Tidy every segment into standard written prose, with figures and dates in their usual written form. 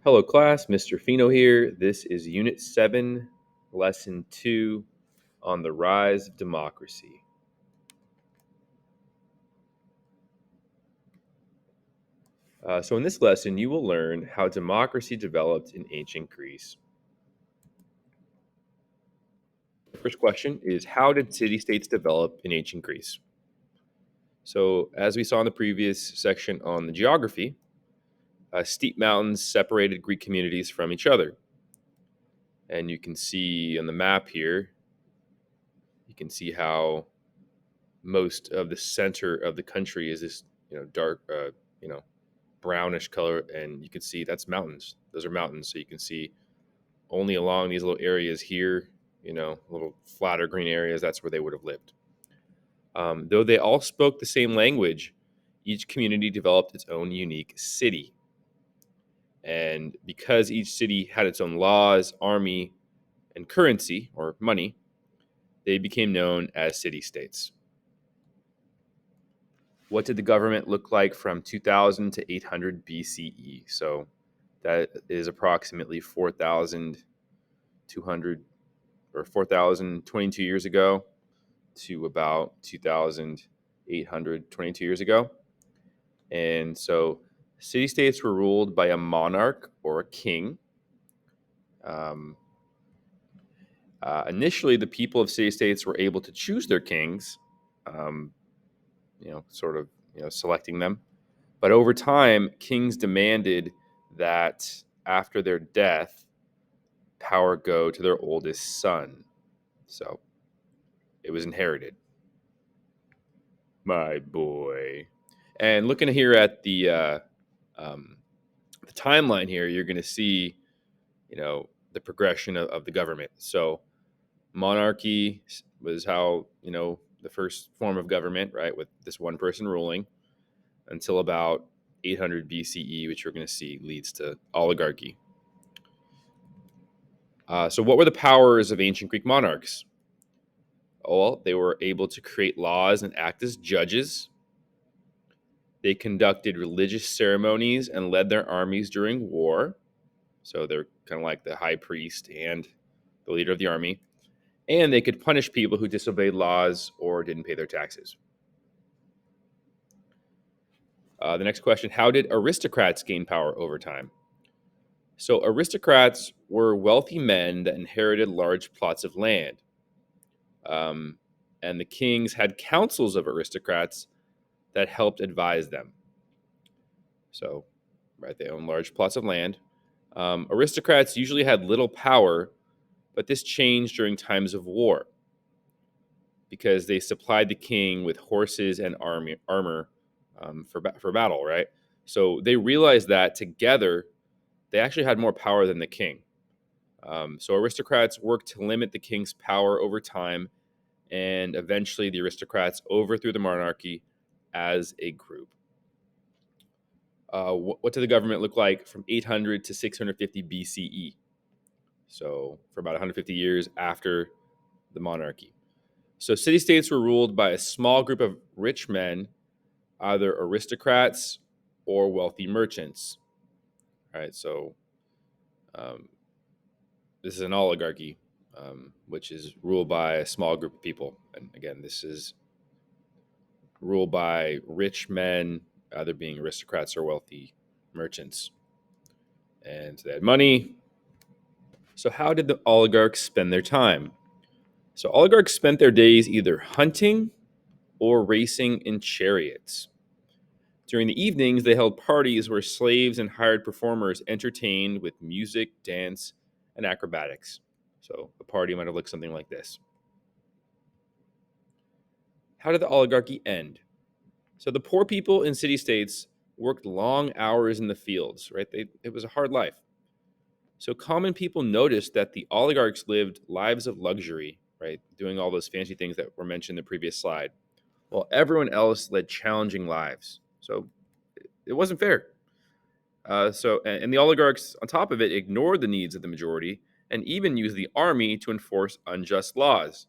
Hello, class. Mr. Fino here. This is Unit 7, Lesson 2 on the Rise of Democracy. So in this lesson, you will learn how democracy developed in ancient Greece. The first question is, how did city-states develop in ancient Greece? So as we saw in the previous section on the geography, steep mountains separated Greek communities from each other. And you can see on the map here, you can see how most of the center of the country is this, dark, brownish color, and you can see that's mountains. Those are mountains. So you can see only along these little areas here, little flatter green areas, that's where they would have lived. Though they all spoke the same language, each community developed its own unique city. And because each city had its own laws, army, and currency or money, they became known as city-states. What did the government look like from 2000 to 800 BCE? So that is approximately 4,200 or 4,022 years ago to about 2,822 years ago. And so city-states were ruled by a monarch or a king. Initially, the people of city-states were able to choose their kings, selecting them. But over time, kings demanded that after their death, power go to their oldest son. So it was inherited. My boy. And looking here at the timeline here, you're going to see, the progression of the government. So monarchy was how, the first form of government, right, with this one person ruling until about 800 BCE, which we're going to see leads to oligarchy. So what were the powers of ancient Greek monarchs? Well, they were able to create laws and act as judges. They conducted religious ceremonies and led their armies during war. So they're kind of like the high priest and the leader of the army. And they could punish people who disobeyed laws or didn't pay their taxes. The next question, how did aristocrats gain power over time? So aristocrats were wealthy men that inherited large plots of land. And the kings had councils of aristocrats that helped advise them. So, right, they own large plots of land. Aristocrats usually had little power, but this changed during times of war because they supplied the king with horses and armor for battle, right? So they realized that together, they actually had more power than the king. So aristocrats worked to limit the king's power over time, and eventually the aristocrats overthrew the monarchy as a group. What did the government look like from 800 to 650 BCE? So for about 150 years after the monarchy. So city-states were ruled by a small group of rich men, either aristocrats or wealthy merchants. All right, so this is an oligarchy, which is ruled by a small group of people. And again, this is ruled by rich men, either being aristocrats or wealthy merchants. And they had money. So how did the oligarchs spend their time? So oligarchs spent their days either hunting or racing in chariots. During the evenings, they held parties where slaves and hired performers entertained with music, dance, and acrobatics. So the party might have looked something like this. How did the oligarchy end? So the poor people in city-states worked long hours in the fields, right? It was a hard life. So common people noticed that the oligarchs lived lives of luxury, right? Doing all those fancy things that were mentioned in the previous slide, while everyone else led challenging lives. So it wasn't fair. And the oligarchs, on top of it, ignored the needs of the majority and even used the army to enforce unjust laws.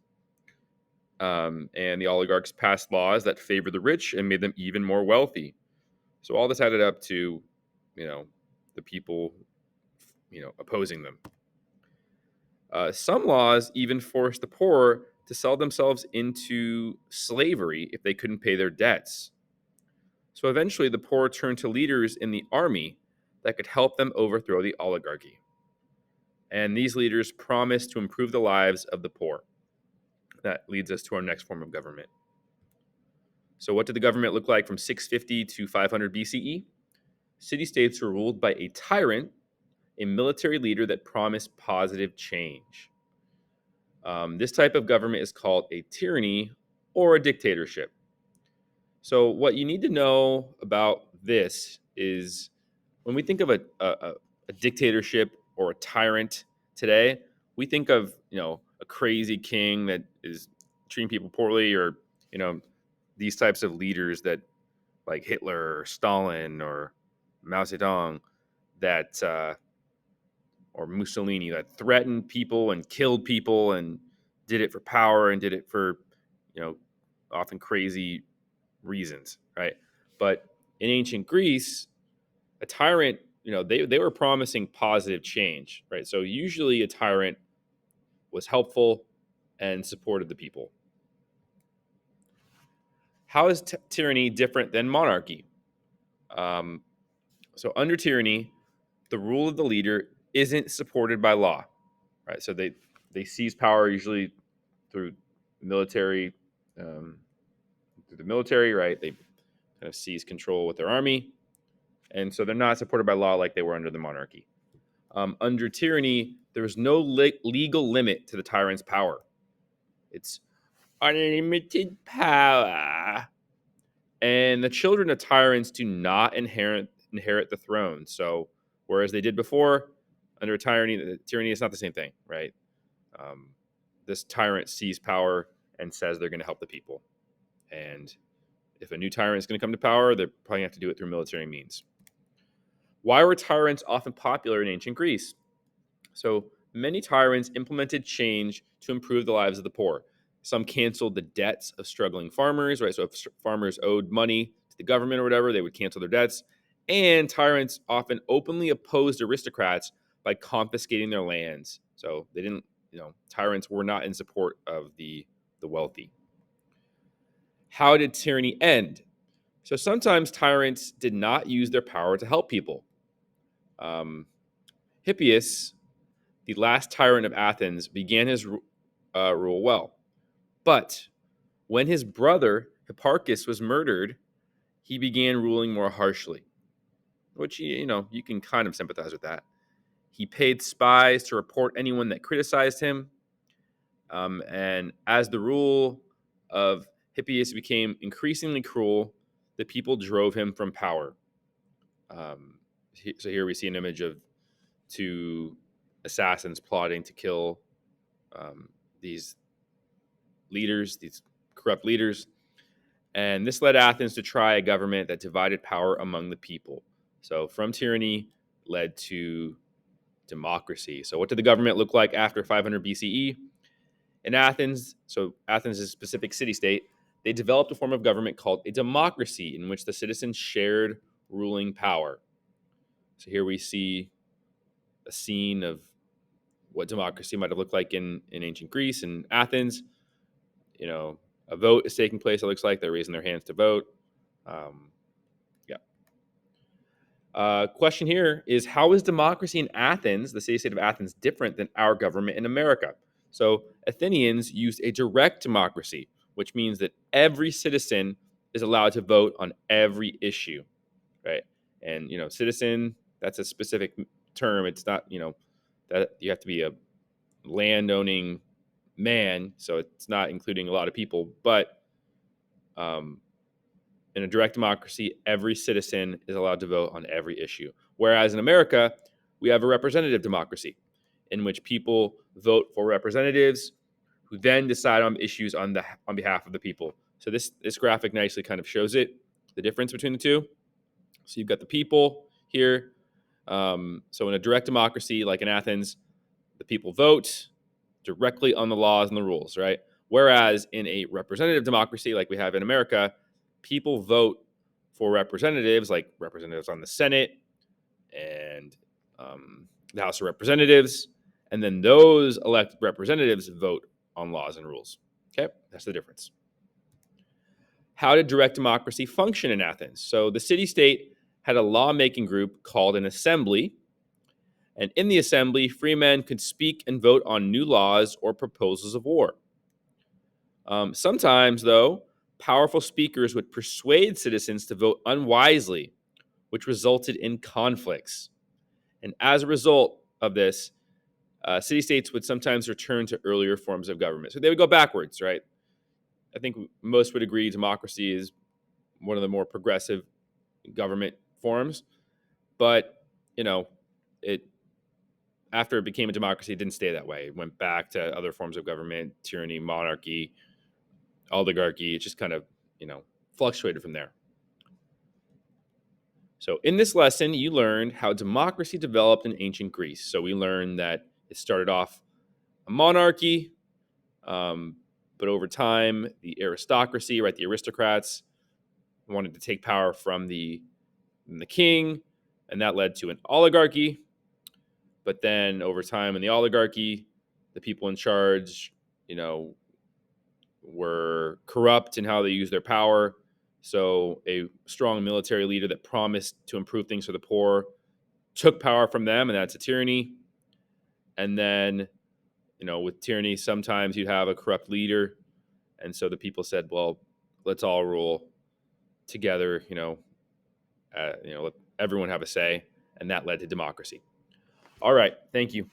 And the oligarchs passed laws that favored the rich and made them even more wealthy. So all this added up to, the people, opposing them. Some laws even forced the poor to sell themselves into slavery if they couldn't pay their debts. So eventually, the poor turned to leaders in the army that could help them overthrow the oligarchy. And these leaders promised to improve the lives of the poor. That leads us to our next form of government. So, what did the government look like from 650 to 500 BCE? City states were ruled by a tyrant, a military leader that promised positive change. This type of government is called a tyranny or a dictatorship. So, what you need to know about this is when we think of a dictatorship or a tyrant today, we think of a crazy king that is treating people poorly, or you know these types of leaders that like Hitler or Stalin or Mao Zedong that or Mussolini that threatened people and killed people and did it for power and did it for you know often crazy reasons, right? But in ancient Greece, a tyrant, they were promising positive change, right? So usually a tyrant was helpful and supported the people. How is tyranny different than monarchy? Um, so under tyranny, the rule of the leader isn't supported by law, right? So they seize power usually through military, um, right? They kind of seize control with their army, and so they're not supported by law like they were under the monarchy. Under tyranny, there is no legal limit to the tyrant's power. It's unlimited power. And the children of tyrants do not inherit the throne. So, whereas they did before, under tyranny is not the same thing, right? Um, this tyrant sees power and says they're going to help the people. And if a new tyrant is going to come to power, they're probably going to have to do it through military means. Why were tyrants often popular in ancient Greece? So many tyrants implemented change to improve the lives of the poor. Some canceled the debts of struggling farmers, right? So if farmers owed money to the government or whatever, they would cancel their debts. And tyrants often openly opposed aristocrats by confiscating their lands. So they didn't, tyrants were not in support of the wealthy. How did tyranny end? So sometimes tyrants did not use their power to help people. Um, Hippias, the last tyrant of Athens, began his rule well. But when his brother Hipparchus was murdered, he began ruling more harshly, which, you can kind of sympathize with that. He paid spies to report anyone that criticized him. And as the rule of Hippias became increasingly cruel, the people drove him from power. So here we see an image of two assassins plotting to kill these leaders, these corrupt leaders. And this led Athens to try a government that divided power among the people. So from tyranny led to democracy. So what did the government look like after 500 BCE? In Athens, so Athens is a specific city-state, they developed a form of government called a democracy in which the citizens shared ruling power. So here we see a scene of what democracy might have looked like in ancient Greece and Athens. A vote is taking place. It looks like they're raising their hands to vote. Um, yeah. Question here is, how is democracy in Athens, the city-state of Athens, different than our government in America? So Athenians used a direct democracy, which means that every citizen is allowed to vote on every issue, right? And, citizen, that's a specific term. It's not, that you have to be a landowning man, so it's not including a lot of people. But in a direct democracy, every citizen is allowed to vote on every issue. Whereas in America, we have a representative democracy in which people vote for representatives who then decide on issues on behalf of the people. So this graphic nicely kind of shows the difference between the two. So you've got the people here. So in a direct democracy, like in Athens, the people vote directly on the laws and the rules, right? Whereas in a representative democracy like we have in America, people vote for representatives, like representatives on the Senate and the House of Representatives, and then those elected representatives vote on laws and rules. Okay, that's the difference. How did direct democracy function in Athens? So the city state had a lawmaking group called an assembly, and in the assembly, free men could speak and vote on new laws or proposals of war. Sometimes, though, powerful speakers would persuade citizens to vote unwisely, which resulted in conflicts. And as a result of this, city states would sometimes return to earlier forms of government. So they would go backwards, right? I think most would agree democracy is one of the more progressive government forms. But, you know, it after it became a democracy, it didn't stay that way. It went back to other forms of government, tyranny, monarchy, oligarchy. It just kind of, fluctuated from there. So in this lesson, you learned how democracy developed in ancient Greece. So we learned that it started off a monarchy, but over time, the aristocracy, right, the aristocrats wanted to take power from the king, and that led to an oligarchy. But then over time in the oligarchy, the people in charge, were corrupt in how they used their power. So a strong military leader that promised to improve things for the poor took power from them, and that's a tyranny. And then, with tyranny, sometimes you'd have a corrupt leader. And so the people said, well, let's all rule together, let everyone have a say. And that led to democracy. All right. Thank you.